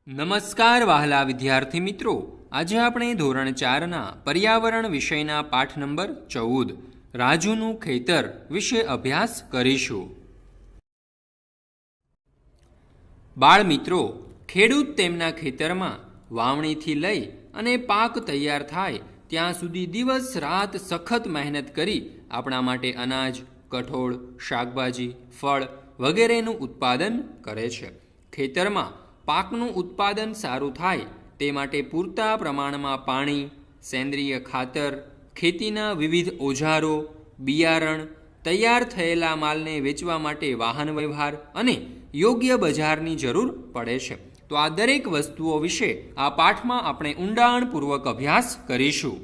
નમસ્કાર વહાલા વિદ્યાર્થી મિત્રો, આજે આપણે ધોરણ 4ના પર્યાવરણ વિષયના પાઠ નંબર 14 રાજુનું ખેતર વિશે અભ્યાસ કરીશું. બાળ મિત્રો, ખેડૂત તેમના ખેતરમાં વાવણીથી લઈ અને પાક તૈયાર થાય ત્યાં સુધી દિવસ રાત સખત મહેનત કરી આપણા માટે અનાજ, કઠોળ, શાકભાજી, ફળ વગેરેનું ઉત્પાદન કરે છે. ખેતરમાં પાકનું ઉત્પાદન સારું થાય તે માટે પૂરતા પ્રમાણમાં પાણી, સેન્દ્રિય ખાતર, ખેતીના વિવિધ ઓજારો, બિયારણ, તૈયાર થયેલા માલને વેચવા માટે વાહન વ્યવહાર અને યોગ્ય બજારની જરૂર પડે છે. તો આ દરેક વસ્તુઓ વિશે આ પાઠમાં આપણે ઊંડાણપૂર્વક અભ્યાસ કરીશું.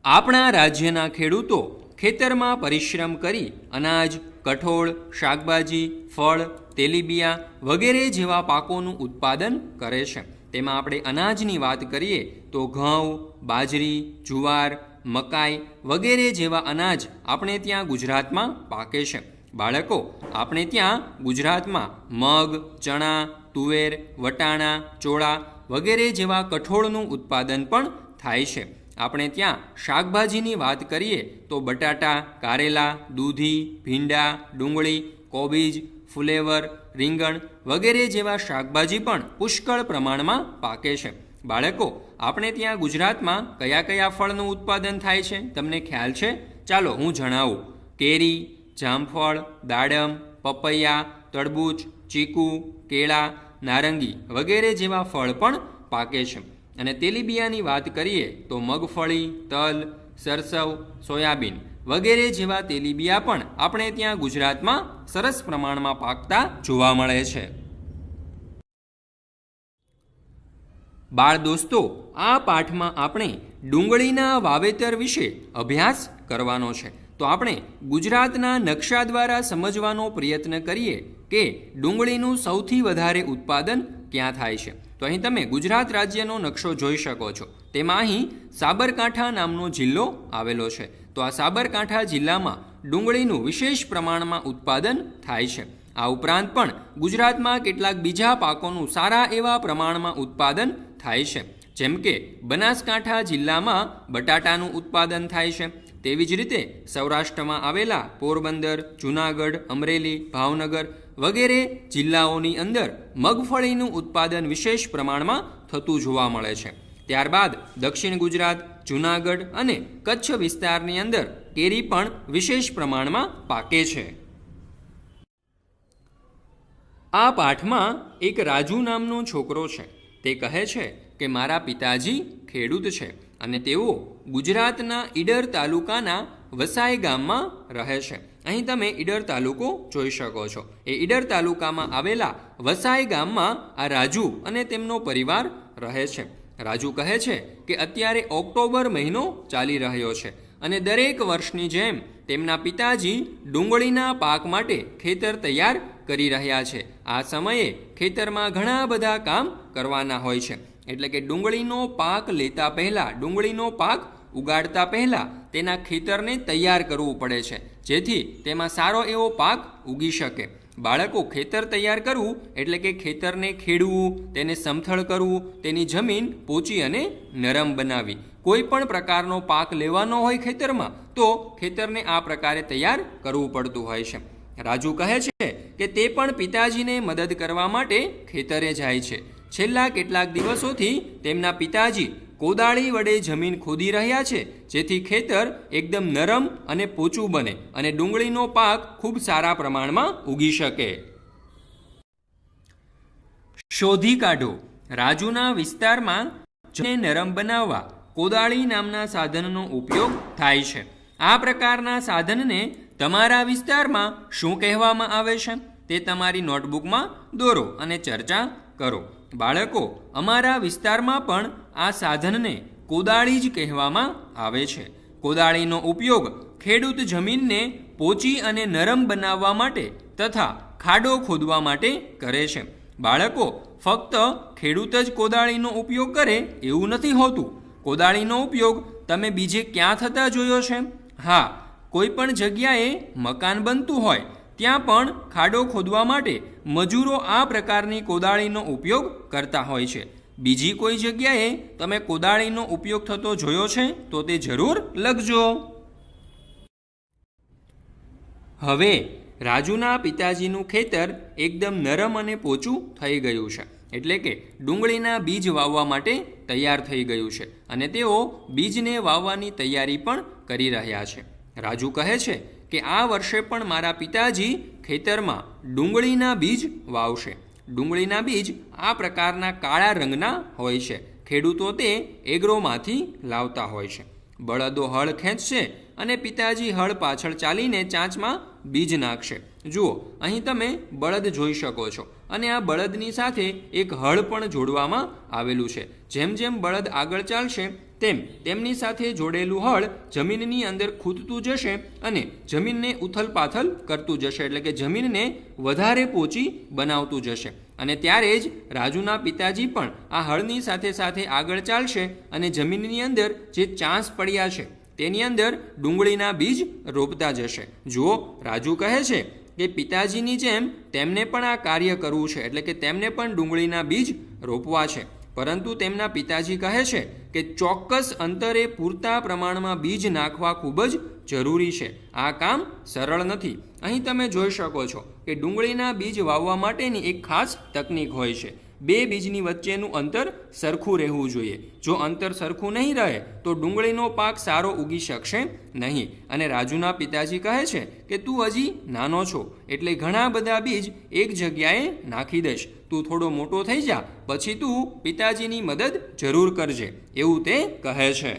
આપણા રાજ્યના ખેડૂતો ખેતરમાં પરિશ્રમ કરી અનાજ, કઠોળ, શાકભાજી, ફળ, તેલીબિયા વગેરે જેવા પાકોનું ઉત્પાદન કરે છે. તેમાં આપણે અનાજની વાત કરીએ તો ઘઉં, બાજરી, જુવાર, મકાઈ વગેરે જેવા અનાજ આપણે ત્યાં ગુજરાતમાં પાકે છે. બાળકો, આપણે ત્યાં ગુજરાતમાં મગ, ચણા, તુવેર, વટાણા, ચોળા વગેરે જેવા કઠોળનું ઉત્પાદન પણ થાય છે. આપણે ત્યાં શાકભાજીની વાત કરીએ તો બટાટા, કારેલા, દૂધી, ભીંડા, ડુંગળી, કોબીજ, ફુલેવર, રીંગણ વગેરે જેવા શાકભાજી પણ પુષ્કળ પ્રમાણમાં પાકે છે. બાળકો, આપણે ત્યાં ગુજરાતમાં કયા કયા ફળનું ઉત્પાદન થાય છે તમને ખ્યાલ છે? ચાલો હું જણાવું. કેરી, જામફળ, દાડમ, પપૈયા, તરબૂચ, ચીકુ, કેળા, નારંગી વગેરે જેવા ફળ પણ પાકે છે. અને તેલીબિયાની વાત કરીએ તો મગફળી, તલ, સરસવ, સોયાબીન વગેરે જેવા તેલીબિયા પણ આપણે ત્યાં ગુજરાતમાં સરસ પ્રમાણમાં પાકતા જોવા મળે છે. બાળ દોસ્તો, આ પાઠમાં આપણે ડુંગળીના વાવેતર વિશે અભ્યાસ કરવાનો છે. તો આપણે ગુજરાતના નકશા દ્વારા સમજવાનો પ્રયત્ન કરીએ કે ડુંગળીનું સૌથી વધારે ઉત્પાદન ક્યાં થાય છે. તો અહીં તમે ગુજરાત રાજ્યનો નકશો જોઈ શકો છો. તેમાં અહીં સાબરકાંઠા નામનો જિલ્લો આવેલો છે. તો આ સાબરકાંઠા જિલ્લામાં ડુંગળીનું વિશેષ પ્રમાણમાં ઉત્પાદન થાય છે. આ ઉપરાંત પણ ગુજરાતમાં કેટલાક બીજા પાકોનું સારા એવા પ્રમાણમાં ઉત્પાદન થાય છે. જેમ કે બનાસકાંઠા જિલ્લામાં બટાટાનું ઉત્પાદન થાય છે. તેવી જ રીતે સૌરાષ્ટ્રમાં આવેલા પોરબંદર, જૂનાગઢ, અમરેલી, ભાવનગર વગેરે જિલ્લાઓની અંદર મગફળીનું ઉત્પાદન વિશેષ પ્રમાણમાં થતું જોવા મળે છે. ત્યારબાદ દક્ષિણ ગુજરાત, જૂનાગઢ અને કચ્છ વિસ્તારની અંદર કેરી પણ વિશેષ પ્રમાણમાં પાકે છે. આ પાઠમાં એક રાજુ નામનો છોકરો છે. તે કહે છે કે મારા પિતાજી ખેડૂત છે અને તેઓ ગુજરાતના ઈડર તાલુકાના વસાઈ ગામમાં રહે છે. અહીં તમે ઈડર તાલુકો જોઈ શકો છો. એ ઈડર તાલુકામાં આવેલા વસાઈ ગામમાં આ રાજુ અને તેમનો પરિવાર રહે છે. રાજુ કહે છે કે અત્યારે ઓક્ટોબર મહિનો ચાલી રહ્યો છે અને દરેક વર્ષની જેમ તેમના પિતાજી ડુંગળીના પાક માટે ખેતર તૈયાર કરી રહ્યા છે. આ સમયે ખેતરમાં ઘણા બધા કામ કરવાના હોય છે. એટલે કે ડુંગળીનો પાક લેતા પહેલાં, ડુંગળીનો પાક ઉગાડતા પહેલાં તેના ખેતરને તૈયાર કરવું પડે છે, જેથી તેમાં સારો એવો પાક ઉગી શકે. બાળકો, ખેતર તૈયાર કરવું એટલે કે ખેતરને ખેડવું, તેને સમથળ કરવું, તેની જમીન પોચી અને નરમ બનાવવી. કોઈ પણ પ્રકારનો પાક લેવાનો હોય ખેતરમાં તો ખેતરને આ પ્રકારે તૈયાર કરવું પડતું હોય છે. રાજુ કહે છે કે તે પણ પિતાજીને મદદ કરવા માટે ખેતરે જાય છે. છેલ્લા કેટલાક દિવસોથી તેમના પિતાજી કોદાળી વડે જમીન ખોદી રહ્યા છે, જેથી ખેતર એકદમ નરમ અને પોચું બને અને ડુંગળીનો પાક ખૂબ સારા પ્રમાણમાં ઉગી શકે. શોધી કાઢો. રાજુના વિસ્તારમાં જમીનને નરમ બનાવવા કોદાળી નામના સાધનનો ઉપયોગ થાય છે. આ પ્રકારના સાધનને તમારા વિસ્તારમાં શું કહેવામાં આવે છે તે તમારી નોટબુકમાં દોરો અને ચર્ચા કરો. બાળકો, અમારા વિસ્તારમાં પણ આ સાધનને કોદાળી જ કહેવામાં આવે છે. કોદાળીનો ઉપયોગ ખેડૂત જમીનને પોચી અને નરમ બનાવવા માટે તથા ખાડો ખોદવા માટે કરે છે. બાળકો, ફક્ત ખેડૂત જ કોદાળીનો ઉપયોગ કરે એવું નથી હોતું. કોદાળીનો ઉપયોગ તમે બીજે ક્યાં થતા જોયો છે? હા, કોઈ પણ જગ્યાએ મકાન બનતું હોય ત્યાં પણ ખાડો ખોદવા માટે મજૂરો આ પ્રકારની કોદાળીનો ઉપયોગ કરતા હોય છે. બીજી કોઈ જગ્યાએ તમે કોદાળીનો ઉપયોગ થતો જોયો છે તો તે જરૂર લખજો. હવે રાજુના પિતાજીનું ખેતર એકદમ નરમ અને પોચું થઈ ગયું છે, એટલે કે ડુંગળીના બીજ વાવવા માટે તૈયાર થઈ ગયું છે અને તેઓ બીજને વાવવાની તૈયારી પણ કરી રહ્યા છે. રાજુ કહે છે કે આ વર્ષે પણ મારા પિતાજી ખેતરમાં ડુંગળીના બીજ વાવશે. ડુંગળીના બીજ આ પ્રકારના કાળા રંગના હોય છે. ખેડૂતો તે એગ્રોમાંથી લાવતા હોય છે. બળદો હળ ખેંચશે અને પિતાજી હળ પાછળ ચાલીને ચાંચમાં બીજ નાખશે. જુઓ, અહીં તમે બળદ જોઈ શકો છો અને આ બળદની સાથે એક હળ પણ જોડવામાં આવેલું છે. જેમ જેમ બળદ આગળ ચાલશે તેમ તેમની સાથે જોડેલું હળ જમીનની અંદર ખૂંદતું જશે અને જમીનને ઉથલપાથલ કરતું જશે, એટલે કે જમીનને વધારે પોચી બનાવતું જશે. અને ત્યારે જ રાજુના પિતાજી પણ આ હળની સાથે સાથે આગળ ચાલશે અને જમીનની અંદર જે ચાંસ પડ્યા છે તેની અંદર ડુંગળીના બીજ રોપતા જશે. જુઓ, રાજુ કહે છે કે પિતાજીની જેમ તેમને પણ આ કાર્ય કરવું છે, એટલે કે તેમને પણ ડુંગળીના બીજ રોપવા છે. પરંતુ તેમના પિતાજી કહે છે કે ચોક્કસ અંતરે પૂરતા પ્રમાણમાં બીજ નાખવા ખૂબ જ જરૂરી છે. આ કામ સરળ નથી. અહીં તમે જોઈ શકો છો કે ડુંગળીના બીજ વાવવા માટેની એક ખાસ તકનીક હોય છે. બે બીજની વચ્ચેનું અંતર સરખું રહેવું જોઈએ. જો અંતર સરખું નહીં રહે તો ડુંગળીનો પાક સારો ઉગી શકશે નહીં. અને રાજુના પિતાજી કહે છે કે તું હજી નાનો છો એટલે ઘણા બધા બીજ એક જગ્યાએ નાખી દઈશ. તું થોડો મોટો થઈ જા પછી તું પિતાજીની મદદ જરૂર કરજે, એવું તે કહે છે.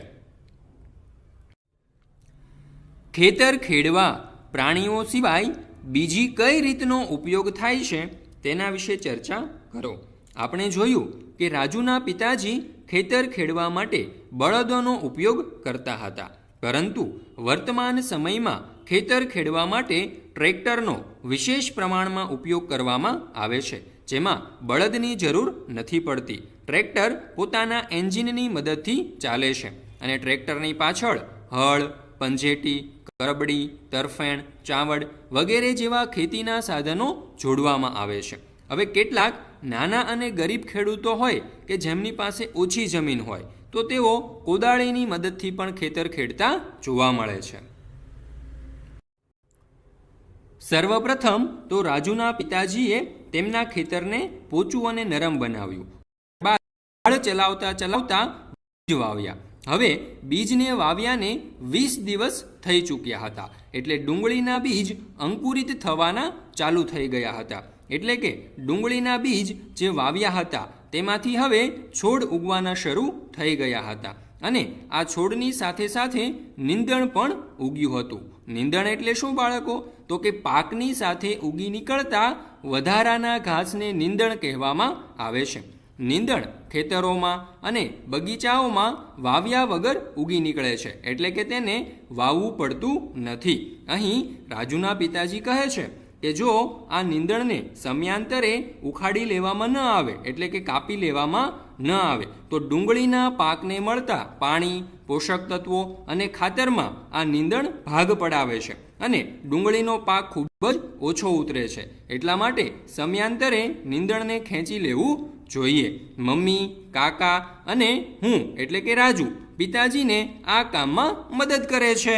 ખેતર ખેડવા પ્રાણીઓ સિવાય બીજી કઈ રીતનો ઉપયોગ થાય છે તેના વિશે ચર્ચા કરો. આપણે જોયું કે રાજુના પિતાજી ખેતર ખેડવા માટે બળદોનો ઉપયોગ કરતા હતા, પરંતુ વર્તમાન સમયમાં ખેતર ખેડવા માટે ટ્રેક્ટરનો વિશેષ પ્રમાણમાં ઉપયોગ કરવામાં આવે છે, જેમાં બળદની જરૂર નથી પડતી. ટ્રેક્ટર પોતાના એન્જિનની મદદથી ચાલે છે અને ટ્રેક્ટરની પાછળ હળ, પંજેટી, કરબડી, તરફેણ, ચાવડ વગેરે જેવા ખેતીના સાધનો જોડવામાં આવે છે. હવે કેટલાક નાના અને ગરીબ ખેડૂતો હોય કે જેમની પાસે ઓછી જમીન હોય તો તેઓ કોદાળીની મદદથી પણ ખેતર ખેડતા જોવા મળે છે. સર્વપ્રથમ તો રાજુના પિતાજીએ તેમના ખેતરને પોચું અને નરમ બનાવ્યું. બાદ હળ ચલાવતા ચલાવતા બીજ વાવ્યા. હવે બીજને વાવ્યાને 20 દિવસ થઈ ચૂક્યા હતા, એટલે ડુંગળીના બીજ અંકુરિત થવાના ચાલુ થઈ ગયા હતા. એટલે કે ડુંગળીના બીજ જે વાવ્યા હતા તેમાંથી હવે છોડ ઉગવાના શરૂ થઈ ગયા હતા અને આ છોડની સાથે સાથે નીંદણ પણ ઉગ્યું હતું. નીંદણ એટલે શું બાળકો? તો કે પાકની સાથે ઉગી નીકળતા વધારાના ઘાસને નીંદણ કહેવામાં આવે છે. નીંદણ ખેતરોમાં અને બગીચાઓમાં વાવ્યા વગર ઉગી નીકળે છે, એટલે કે તેને વાવવું પડતું નથી. અહીં રાજુના પિતાજી કહે છે કે જો આ નીંદણને સમયાંતરે ઉખાડી લેવામાં ન આવે, એટલે કે કાપી લેવામાં ન આવે, તો ડુંગળીના પાકને મળતા પાણી, પોષક તત્વો અને ખાતરમાં આ નીંદણ ભાગ પડાવે છે અને ડુંગળીનો પાક ખૂબ જ ઓછો ઉતરે છે. એટલા માટે સમયાંતરે નીંદણને ખેંચી લેવું જોઈએ. મમ્મી, કાકા અને હું એટલે કે રાજુ પિતાજીને આ કામમાં મદદ કરે છે.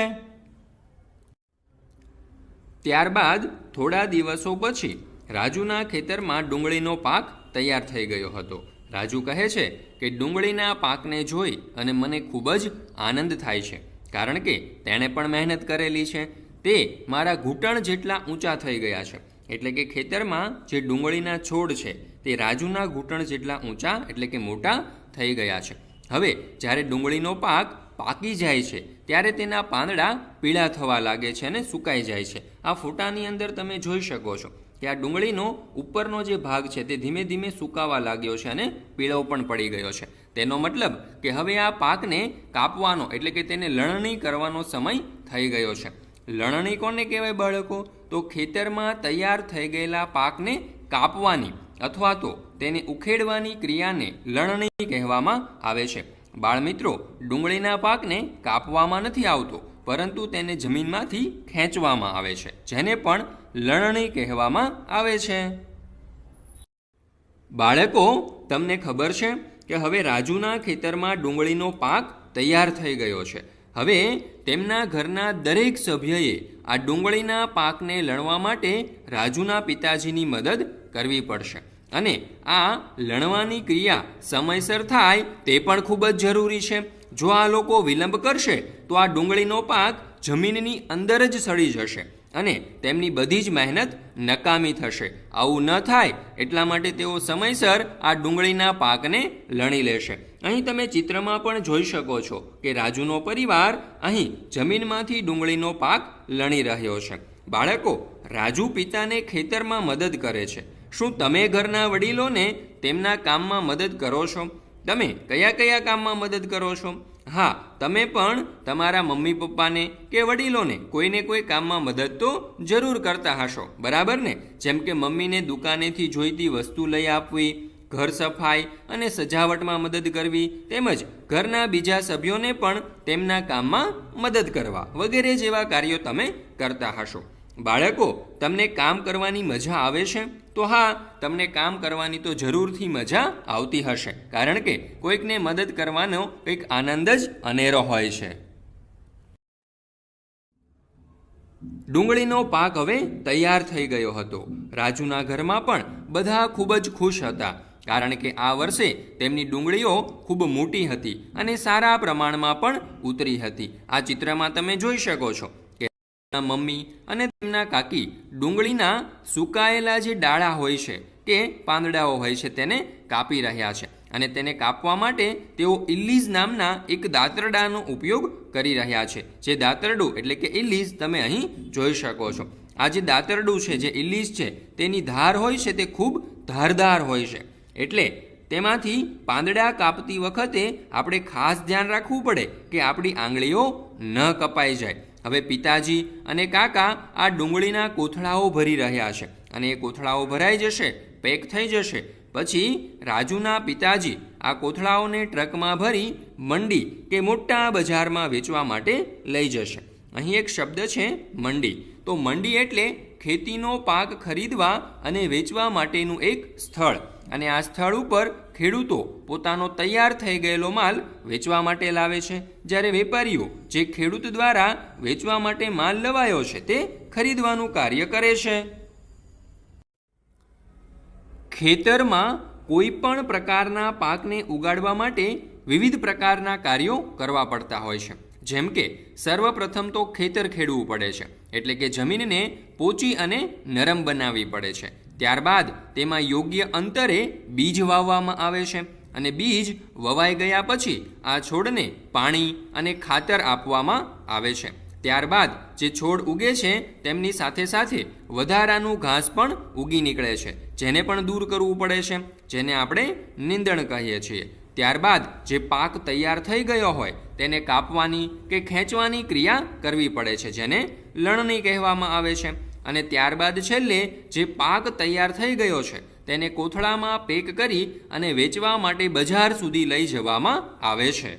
ત્યારબાદ થોડા દિવસો પછી રાજુના ખેતરમાં ડુંગળીનો પાક તૈયાર થઈ ગયો હતો. રાજુ કહે છે કે ડુંગળીના પાકને જોઈ અને મને ખૂબ જ આનંદ થાય છે, કારણ કે તેણે પણ મહેનત કરેલી છે. તે મારા ઘૂંટણ જેટલા ઊંચા થઈ ગયા છે. એટલે કે ખેતરમાં જે ડુંગળીના છોડ છે તે રાજુના ઘૂંટણ જેટલા ઊંચા એટલે કે મોટા થઈ ગયા છે. હવે જ્યારે ડુંગળીનો પાક પાકી જાય છે ત્યારે તેના પાંદડા પીળા થવા લાગે છે અને સુકાઈ જાય છે. આ ફોટાની અંદર તમે જોઈ શકો છો કે આ ડુંગળીનો ઉપરનો જે ભાગ છે તે ધીમે ધીમે સુકાવા લાગ્યો છે અને પીળો પણ પડી ગયો છે. તેનો મતલબ કે હવે આ પાકને કાપવાનો એટલે કે તેને લણણી કરવાનો સમય થઈ ગયો છે. લણણી કોને કહેવાય બાળકો? તો ખેતરમાં તૈયાર થઈ ગયેલા પાકને કાપવાની અથવા તો તેને ઉખેડવાની ક્રિયાને લણણી કહેવામાં આવે છે. બાળમિત્રો, ડુંગળીના પાકને કાપવામાં નથી આવતો, પરંતુ તેને જમીનમાંથી ખેંચવામાં આવે છે, જેને પણ લણણી કહેવામાં આવે છે. બાળકો, તમને ખબર છે કે હવે રાજુના ખેતરમાં ડુંગળીનો પાક તૈયાર થઈ ગયો છે. હવે તેમના ઘરના દરેક સભ્યએ આ ડુંગળીના પાકને લણવા માટે રાજુના પિતાજીની મદદ કરવી પડશે. અને આ લણવાની ક્રિયા સમયસર થાય તે પણ ખૂબ જ જરૂરી છે. જો આ લોકો વિલંબ કરશે તો આ ડુંગળીનો પાક જમીનની અંદર જ સડી જશે અને તેમની બધી જ મહેનત નકામી થશે. આવું ન થાય એટલા માટે તેઓ સમયસર આ ડુંગળીના પાકને લણી લેશે. અહીં તમે ચિત્રમાં પણ જોઈ શકો છો કે રાજુનો પરિવાર અહીં જમીનમાંથી ડુંગળીનો પાક લણી રહ્યો છે. બાળકો, રાજુ પિતાને ખેતરમાં મદદ કરે છે. શું તમે ઘરના વડીલોને તેમના કામમાં મદદ કરો છો? તમે કયા કયા કામમાં મદદ કરો છો? હા, તમે પણ તમારા મમ્મી પપ્પાને કે વડીલોને કોઈને કોઈ કામમાં મદદ તો જરૂર કરતા હશો, બરાબર ને? જેમ કે મમ્મીને દુકાનેથી જોઈતી વસ્તુ લઈ આપવી, ઘર સફાઈ અને સજાવટમાં મદદ કરવી, તેમજ ઘરના બીજા સભ્યોને પણ તેમના કામમાં મદદ કરવા વગેરે જેવા કાર્યો તમે કરતા હશો. બાળકો, તમને કામ કરવાની મજા આવે છે? તો હા, તમને કામ કરવાની તો જરૂરથી મજા આવતી હશે, કારણ કે કોઈકને મદદ કરવાનો કંઈક આનંદ જ અનેરો હોય છે. ડુંગળીનો પાક હવે તૈયાર થઈ ગયો હતો. રાજુના ઘરમાં પણ બધા ખૂબ જ ખુશ હતા, કારણ કે આ વર્ષે તેમની ડુંગળીઓ ખૂબ મોટી હતી અને સારા પ્રમાણમાં પણ ઉતરી હતી. આ ચિત્રમાં તમે જોઈ શકો છો કે મમ્મી અને તેમના કાકી ડુંગળીના સુકાયેલા જે ડાળા હોય છે કે પાંદડાઓ હોય છે તેને કાપી રહ્યા છે. અને તેને કાપવા માટે તેઓ ઇલ્લીઝ નામના એક દાતરડાનો ઉપયોગ કરી રહ્યા છે. જે દાતરડું એટલે કે ઇલ્લીઝ તમે અહીં જોઈ શકો છો. આ જે દાતરડું છે, જે ઇલ્લીઝ છે, તેની ધાર હોય છે તે ખૂબ ધારદાર હોય છે. એટલે તેમાંથી પાંદડા કાપતી વખતે આપણે ખાસ ધ્યાન રાખવું પડે કે આપણી આંગળીઓ ન કપાઈ જાય. હવે પિતાજી અને કાકા આ ડુંગળીના કોથળાઓ ભરી રહ્યા છે અને એ કોથળાઓ ભરાઈ જશે, પેક થઈ જશે. પછી રાજુના પિતાજી આ કોથળાઓને ટ્રકમાં ભરી મંડી કે મોટા બજારમાં વેચવા માટે લઈ જશે. અહીં એક શબ્દ છે મંડી. તો મંડી એટલે ખેતીનો પાક ખરીદવા અને વેચવા માટેનું એક સ્થળ. અને આ સ્થળ ઉપર ખેડૂતો પોતાનો તૈયાર થઈ ગયેલો માલ વેચવા માટે લાવે છે, જ્યારે વેપારીઓ જે ખેડૂત દ્વારા વેચવા માટે માલ લવાયો છે તે ખરીદવાનું કાર્ય કરે છે. ખેતરમાં કોઈ પણ પ્રકારના પાકને ઉગાડવા માટે વિવિધ પ્રકારના કાર્યો કરવા પડતા હોય છે. જેમ કે સર્વપ્રથમ તો ખેતર ખેડવું પડે છે, એટલે કે જમીનને પોચી અને નરમ બનાવવી પડે છે. ત્યારબાદ તેમાં યોગ્ય અંતરે બીજ વાવવામાં આવે છે અને બીજ વવાઈ ગયા પછી આ છોડને પાણી અને ખાતર આપવામાં આવે છે. ત્યારબાદ જે છોડ ઉગે છે તેમની સાથે સાથે વધારાનું ઘાસ પણ ઉગી નીકળે છે, જેને પણ દૂર કરવું પડે છે, જેને આપણે નીંદણ કહીએ છીએ. ત્યારબાદ જે પાક તૈયાર થઈ ગયો હોય તેને કાપવાની કે ખેંચવાની ક્રિયા કરવી પડે છે, જેને લણણી કહેવામાં આવે છે. અને ત્યારબાદ છેલ્લે જે પાક તૈયાર થઈ ગયો છે તેને કોથળામાં પેક કરી અને વેચવા માટે બજાર સુધી લઈ જવામાં આવે છે.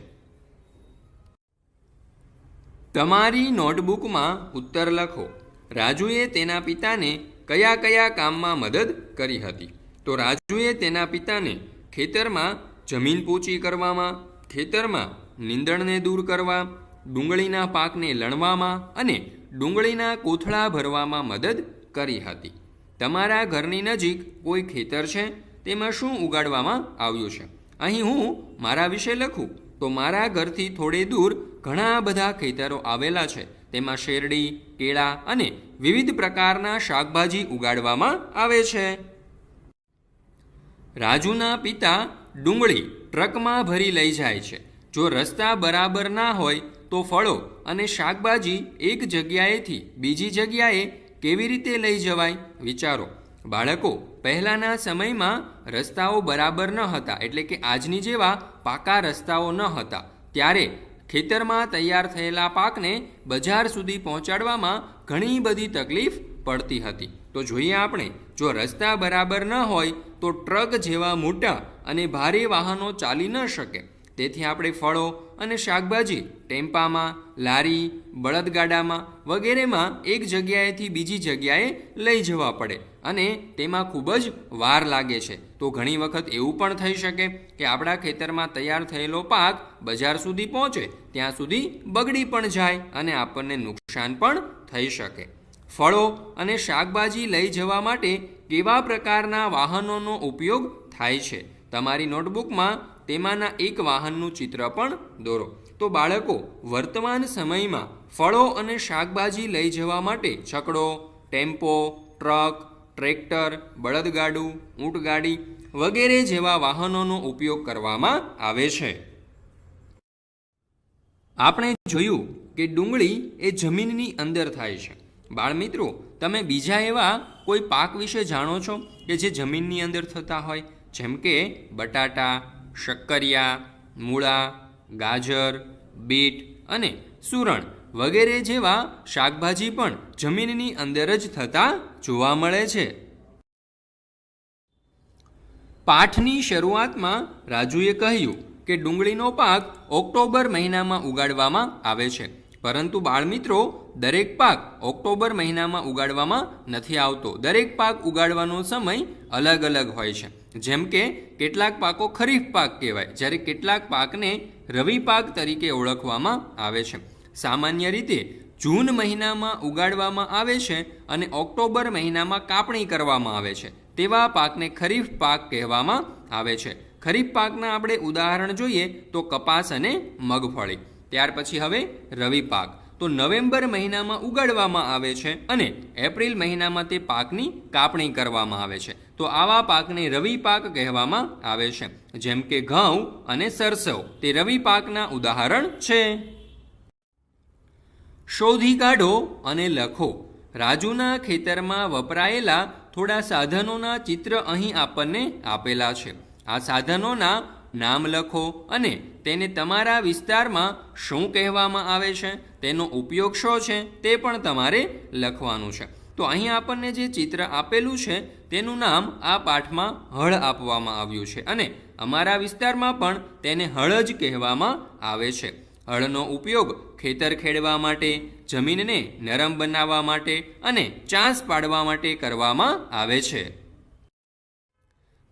તમારી નોટબુકમાં ઉત્તર લખો. રાજુએ તેના પિતાને કયા કયા કામમાં મદદ કરી હતી? તો રાજુએ તેના પિતાને ખેતરમાં જમીન પોચી કરવામાં, ખેતરમાં નીંદણને દૂર કરવા, ડુંગળીના પાકને લણવામાં અને ડુંગળીના કોથળા ભરવામાં મદદ કરી હતી. તમારા ઘરની નજીક કોઈ ખેતર છે? તેમાં શું ઉગાડવામાં આવ્યું છે? અહીં હું મારા વિશે લખું તો મારા ઘરથી થોડે દૂર ઘણા બધા ખેતરો આવેલા છે. તેમાં શેરડી, કેળા અને વિવિધ પ્રકારના શાકભાજી ઉગાડવામાં આવે છે. રાજુના પિતા ડુંગળી ટ્રકમાં ભરી લઈ જાય છે. જો રસ્તા બરાબર ના હોય તો ફળો અને શાકભાજી એક જગ્યાએથી બીજી જગ્યાએ કેવી રીતે લઈ જવાય? વિચારો. બાળકો, પહેલાંના સમયમાં રસ્તાઓ બરાબર ન હતા, એટલે કે આજની જેવા પાકા રસ્તાઓ ન હતા. ત્યારે ખેતરમાં તૈયાર થયેલા પાકને બજાર સુધી પહોંચાડવામાં ઘણી બધી તકલીફ પડતી હતી. તો જોઈએ આપણે, જો રસ્તા બરાબર ન હોય તો ટ્રક જેવા મોટા અને ભારે વાહનો ચાલી ન શકે. તેથી આપણે ફળો અને શાકભાજી ટેમ્પામાં, લારી, બળદગાડામાં વગેરેમાં એક જગ્યાએથી બીજી જગ્યાએ લઈ જવા પડે અને તેમાં ખૂબ જ વાર લાગે છે. તો ઘણી વખત એવું પણ થઈ શકે કે આપણા ખેતરમાં તૈયાર થયેલો પાક બજાર સુધી પહોંચે ત્યાં સુધી બગડી પણ જાય અને આપણને નુકસાન પણ થઈ શકે. ફળો અને શાકભાજી લઈ જવા માટે કેવા પ્રકારના વાહનોનો ઉપયોગ થાય છે? તમારી નોટબુકમાં તેમાંના એક વાહનનું ચિત્ર પણ દોરો. તો બાળકો, વર્તમાન સમયમાં ફળો અને શાકભાજી લઈ જવા માટે છકડો, ટેમ્પો, ટ્રક, ટ્રેક્ટર, બળદગાડું, ઊંટગાડી વગેરે જેવા વાહનોનો ઉપયોગ કરવામાં આવે છે. આપણે જોયું કે ડુંગળી એ જમીનની અંદર થાય છે. બાળમિત્રો, તમે બીજા એવા કોઈ પાક વિશે જાણો છો કે જે જમીનની અંદર થતા હોય? જેમ કે બટાટા, શક્કરિયા, મૂળા, ગાજર, બીટ અને સુરણ વગેરે જેવા શાકભાજી પણ જમીનની અંદર જ થતા જોવા મળે છે. પાઠની શરૂઆતમાં રાજુએ કહ્યું કે ડુંગળીનો પાક ઓક્ટોબર મહિનામાં ઉગાડવામાં આવે છે. પરંતુ બાળમિત્રો, દરેક પાક ઓક્ટોબર મહિનામાં ઉગાડવામાં નથી આવતો. દરેક પાક ઉગાડવાનો સમય અલગ અલગ હોય છે. જેમ કે કેટલાક પાકો ખરીફ પાક કહેવાય, જ્યારે કેટલાક પાકને રવિ પાક તરીકે ઓળખવામાં આવે છે. સામાન્ય રીતે જૂન મહિનામાં ઉગાડવામાં આવે છે અને ઓક્ટોબર મહિનામાં કાપણી કરવામાં આવે છે. તેવા પાકને ખરીફ પાક કહેવામાં આવે છે. ખરીફ પાકના આપણે ઉદાહરણ જોઈએ તો કપાસ અને મગફળી. ત્યાર પછી હવે રવિ પાક તો નવેમ્બર મહિનામાં ઉગાડવામાં આવે છે અને એપ્રિલ મહિનામાં તે પાકની કાપણી કરવામાં આવે છે. તો આવા પાકને રવિ પાક કહેવામાં આવે છે. જેમ કે ઘઉં અને સરસવ તે રવિ પાકના ઉદાહરણ છે. શોધી કાઢો અને લખો. રાજુના ખેતરમાં વપરાયેલા થોડા સાધનોના ચિત્ર અહીં આપણને આપેલા છે. આ સાધનોના નામ લખો અને તેને તમારા વિસ્તારમાં શું કહેવામાં આવે છે, તેનો ઉપયોગ શું છે તે પણ તમારે લખવાનું છે. તો અહીં આપણને જે ચિત્ર આપેલું છે તેનું નામ આ પાઠમાં હળ આપવામાં આવ્યું છે અને અમારા વિસ્તારમાં પણ તેને હળ જ કહેવામાં આવે છે. હળનો ઉપયોગ ખેતર ખેડવા માટે, જમીનને નરમ બનાવવા માટે અને ચાંસ પાડવા માટે કરવામાં આવે છે.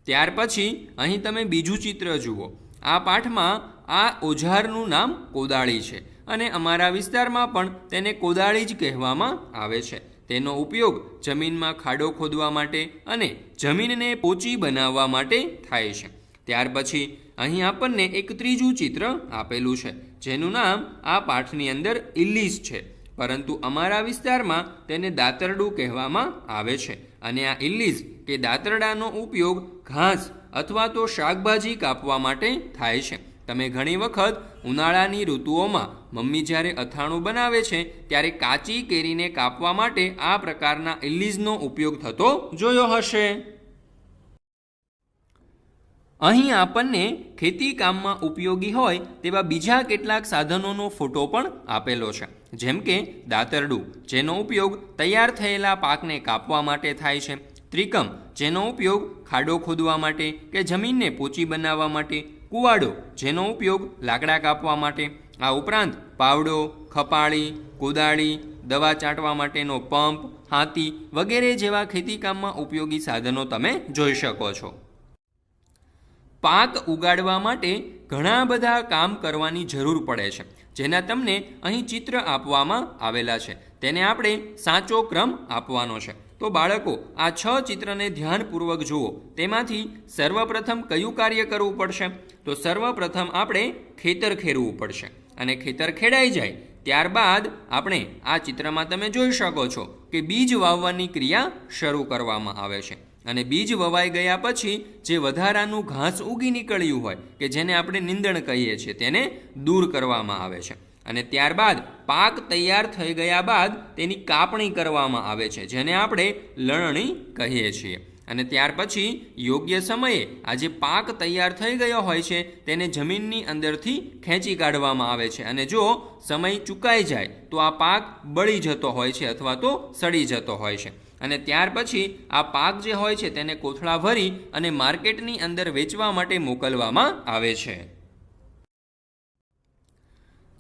ત્યાર પછી અહીં તમે બીજું ચિત્ર જુઓ. આ પાઠમાં આ ઓજારનું નામ કોદાળી છે અને અમારા વિસ્તારમાં પણ તેને કોદાળી જ કહેવામાં આવે છે. તેનો ઉપયોગ જમીનમાં ખાડો ખોદવા માટે અને જમીનને પોચી બનાવવા માટે થાય છે. ત્યાર પછી અહીં આપણને એક ત્રીજું ચિત્ર આપેલું છે જેનું નામ આ પાઠની અંદર ઇલ્લીસ છે, પરંતુ અમારા વિસ્તારમાં તેને દાતરડું કહેવામાં આવે છે અને આ ઇલ્લીસ કે દાતરડાનો ઉપયોગ ઘાસ અથવા તો શાકભાજી કાપવા માટે થાય છે. તમે ઘણી વખત ઉનાળાની ઋતુઓમાં મમ્મી જ્યારે અથાણું બનાવે છે ત્યારે કાચી કેરીને કાપવા માટે આ પ્રકારના ઇલ્લીસનો ઉપયોગ થતો જોયો હશે. અહીં આપણને ખેતી કામમાં ઉપયોગી હોય તેવા બીજા કેટલાક સાધનોનો ફોટો પણ આપેલો છે. જેમ કે દાતરડું, જેનો ઉપયોગ તૈયાર થયેલા પાકને કાપવા માટે થાય છે. ત્રિકમ, જેનો ઉપયોગ ખાડો ખોદવા માટે કે જમીનને પોચી બનાવવા માટે. કુવાડો, જેનો ઉપયોગ લાકડા કાપવા માટે. આ ઉપરાંત પાવડો, ખપાળી, કોદાળી, દવા છાંટવા માટેનો પંપ, હાથી વગેરે જેવા ખેતીકામમાં ઉપયોગી સાધનો તમે જોઈ શકો છો. પાક ઉગાડવા માટે ઘણા બધા કામ કરવાની જરૂર પડે છે, જેના તમને અહીં ચિત્ર આપવામાં આવેલા છે. તેને આપણે સાચો ક્રમ આપવાનો છે. તો બાળકો, આ 6 ચિત્રને ધ્યાનપૂર્વક જુઓ. તેમાંથી સર્વપ્રથમ કયું કાર્ય કરવું પડશે? તો સર્વપ્રથમ આપણે ખેતર ખેડવું પડશે અને ખેતર ખેડાઈ જાય ત્યારબાદ આપણે આ ચિત્રમાં તમે જોઈ શકો છો કે બીજ વાવવાની ક્રિયા શરૂ કરવામાં આવે છે અને બીજ વવાઈ ગયા પછી જે વધારાનું ઘાસ ઉગી નીકળ્યું હોય કે જેને આપણે નીંદણ કહીએ છીએ તેને દૂર કરવામાં આવે છે અને ત્યારબાદ પાક તૈયાર થઈ ગયા બાદ તેની કાપણી કરવામાં આવે છે, જેને આપણે લણણી કહીએ છીએ. અને ત્યાર પછી યોગ્ય સમયે આ જે પાક તૈયાર થઈ ગયો હોય છે તેને જમીનની અંદરથી ખેંચી કાઢવામાં આવે છે અને જો સમય ચૂકાઈ જાય તો આ પાક બળી જતો હોય છે અથવા તો સડી જતો હોય છે. અને ત્યાર પછી આ પાક જે હોય છે તેને કોથળા ભરી અને માર્કેટની અંદર વેચવા માટે મોકલવામાં આવે છે.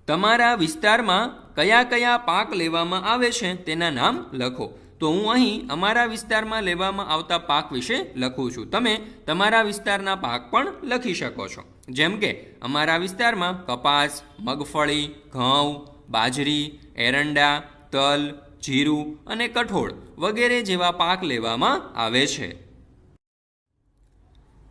તમારા વિસ્તારમાં કયા કયા પાક લેવામાં આવે છે તેના નામ લખો. તો હું અહીં અમારા વિસ્તારમાં લેવામાં આવતા પાક વિશે લખું છું. તમે તમારા વિસ્તારના પાક પણ લખી શકો છો. જેમ કે અમારા વિસ્તારમાં કપાસ, મગફળી, ઘઉં, બાજરી, એરંડા, તલ, જીરું અને કઠોળ વગેરે જેવા પાક લેવામાં આવે છે.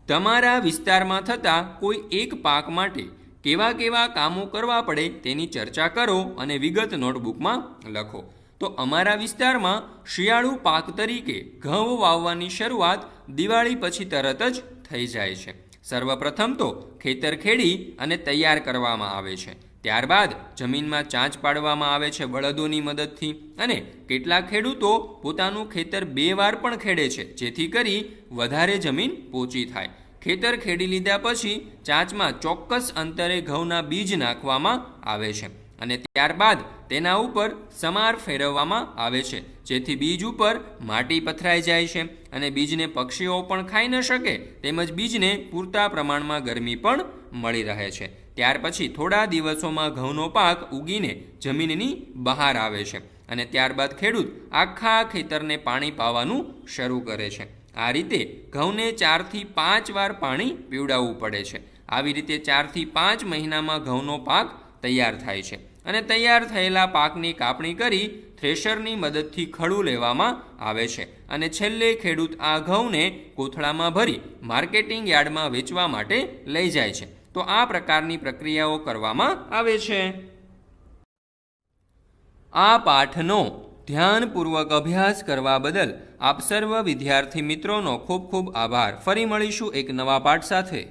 તમારા વિસ્તારમાં થતા કોઈ એક પાક માટે કેવા કેવા કામો કરવા પડે તેની ચર્ચા કરો અને વિગત નોટબુકમાં લખો. તો અમારા વિસ્તારમાં શિયાળુ પાક તરીકે ઘઉં વાવવાની શરૂઆત દિવાળી પછી તરત જ થઈ જાય છે. સર્વપ્રથમ તો ખેતર ખેડી અને તૈયાર કરવામાં આવે છે. ત્યારબાદ જમીનમાં ચાંચ પાડવામાં આવે છે બળદોની મદદથી, અને કેટલાક ખેડૂતો પોતાનું ખેતર 2 વાર પણ ખેડે છે, જેથી કરી વધારે જમીન પોચી થાય. ખેતર ખેડી લીધા પછી ચાંચમાં ચોક્કસ અંતરે ઘઉંના બીજ નાખવામાં આવે છે, અને ત્યારબાદ તેના ઉપર સમાર ફેરવવામાં આવે છે, જેથી બીજ ઉપર માટી પથરાઈ જાય છે અને બીજને પક્ષીઓ પણ ખાઈ ન શકે, તેમજ બીજને પૂરતા પ્રમાણમાં ગરમી પણ મળી રહે છે. ત્યાર પછી થોડા દિવસોમાં ઘઉંનો પાક ઉગીને જમીનની બહાર આવે છે, અને ત્યારબાદ ખેડૂત આખા ખેતરને પાણી પાવાનું શરૂ કરે છે. આ રીતે ઘઉંને 4 થી 5 વાર પાણી પીવડાવવું પડે છે. આવી રીતે 4 થી 5 મહિનામાં ઘઉંનો પાક તૈયાર થાય છે, અને તૈયાર થયેલા પાકની કાપણી કરી થ્રેશરની મદદથી ખડું લેવામાં આવે છે, અને છેલ્લે ખેડૂત આ ઘઉંને કોથળામાં ભરી માર્કેટિંગ યાર્ડમાં વેચવા માટે લઈ જાય છે. તો આ પ્રકારની પ્રક્રિયાઓ કરવામાં આવે છે. આ પાઠનો ધ્યાનપૂર્વક અભ્યાસ કરવા બદલ આપ સર્વ વિદ્યાર્થી મિત્રોનો ખૂબ ખૂબ આભાર. ફરી મળીશું એક નવા પાઠ સાથે.